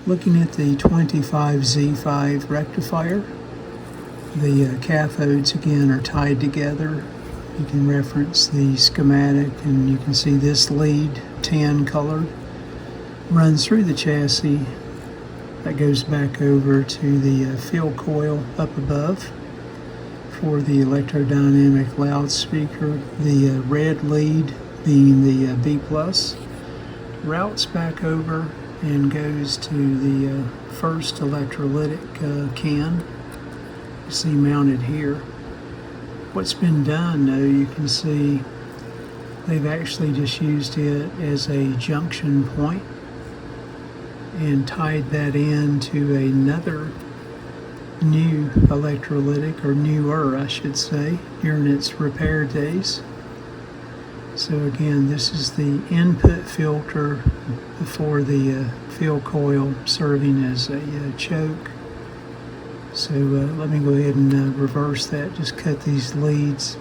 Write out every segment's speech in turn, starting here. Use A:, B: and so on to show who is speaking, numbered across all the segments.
A: Looking at the 25Z5 rectifier, the cathodes again are tied together. You can reference the schematic and you can see this lead, tan colored, runs through the chassis. That goes back over to the field coil up above for the electrodynamic loudspeaker. The red lead being the B+, routes back over and goes to the first electrolytic can you see mounted here. What's been done, though, you can see they've actually just used it as a junction point and tied that into another new electrolytic, or newer I should say, during its repair days. So again, this is the input filter for the field coil, serving as a choke. So let me go ahead and reverse that, just cut these leads.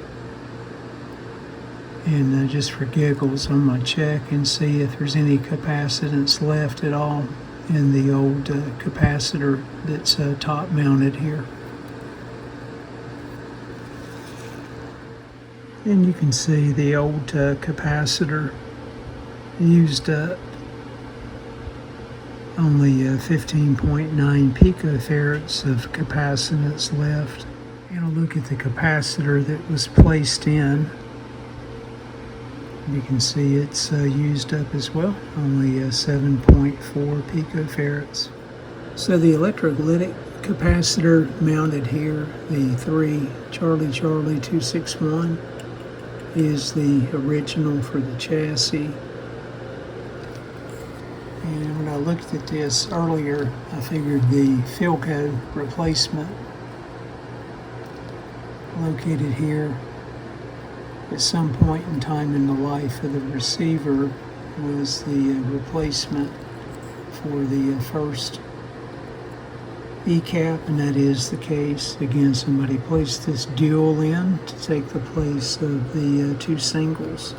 A: And just for giggles, I'm going to check and see if there's any capacitance left at all in the old capacitor that's top mounted here. And you can see the old capacitor used up only 15.9 picofarads of capacitance left. And I'll look at the capacitor that was placed in. You can see it's used up as well, only 7.4 picofarads. So the electrolytic capacitor mounted here, the 3 Charlie Charlie 261, is the original for the chassis. And when I looked at this earlier, I figured the Philco replacement located here at some point in time in the life of the receiver was the replacement for the first E-cap, and that is the case. Again, somebody placed this dual in to take the place of the 2 singles.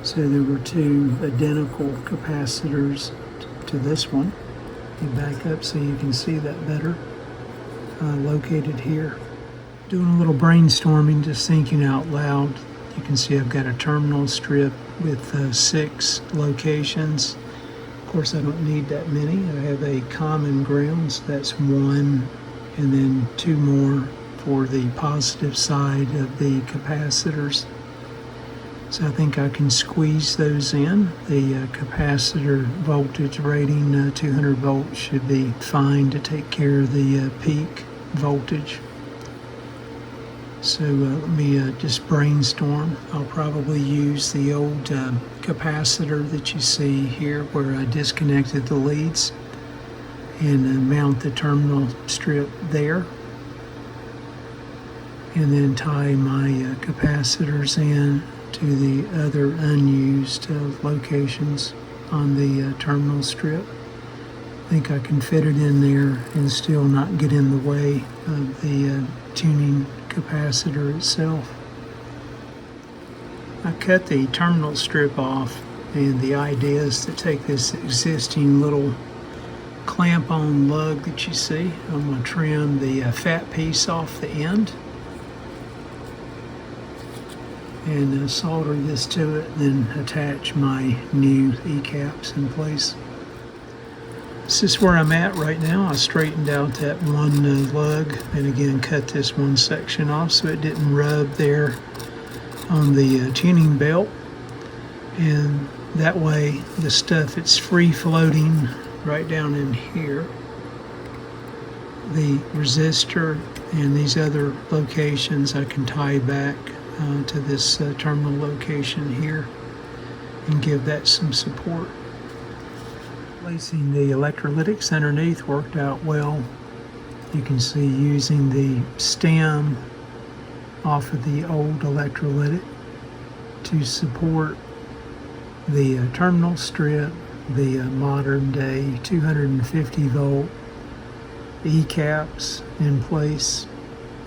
A: So there were 2 identical capacitors to this one. You back up so you can see that better, located here. Doing a little brainstorming, just thinking out loud. You can see I've got a terminal strip with 6 locations. Of course, I don't need that many. I have a common ground, so that's 1, and then 2 more for the positive side of the capacitors. So I think I can squeeze those in. The capacitor voltage rating, 200 volts, should be fine to take care of the peak voltage. So let me just brainstorm. I'll probably use the old capacitor that you see here where I disconnected the leads and mount the terminal strip there. And then tie my capacitors in to the other unused locations on the terminal strip. I think I can fit it in there and still not get in the way of the tuning capacitor itself. I cut the terminal strip off, and the idea is to take this existing little clamp-on lug that you see. I'm going to trim the fat piece off the end and solder this to it, then attach my new E-caps in place. This is where I'm at right now. I straightened out that one lug and again cut this one section off so it didn't rub there on the tuning belt, and that way the stuff it's free floating right down in here. The resistor and these other locations I can tie back to this terminal location here and give that some support. Placing the electrolytics underneath worked out well. You can see using the stem off of the old electrolytic to support the terminal strip, the modern day 250 volt E-caps in place,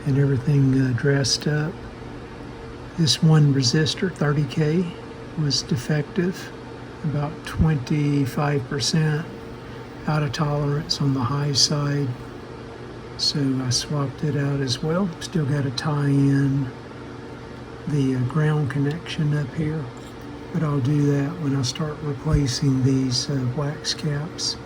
A: and everything dressed up. This one resistor, 30K, was defective, about 25%. out of tolerance on the high side, so I swapped it out as well. Still got to tie in the ground connection up here, but I'll do that when I start replacing these wax caps.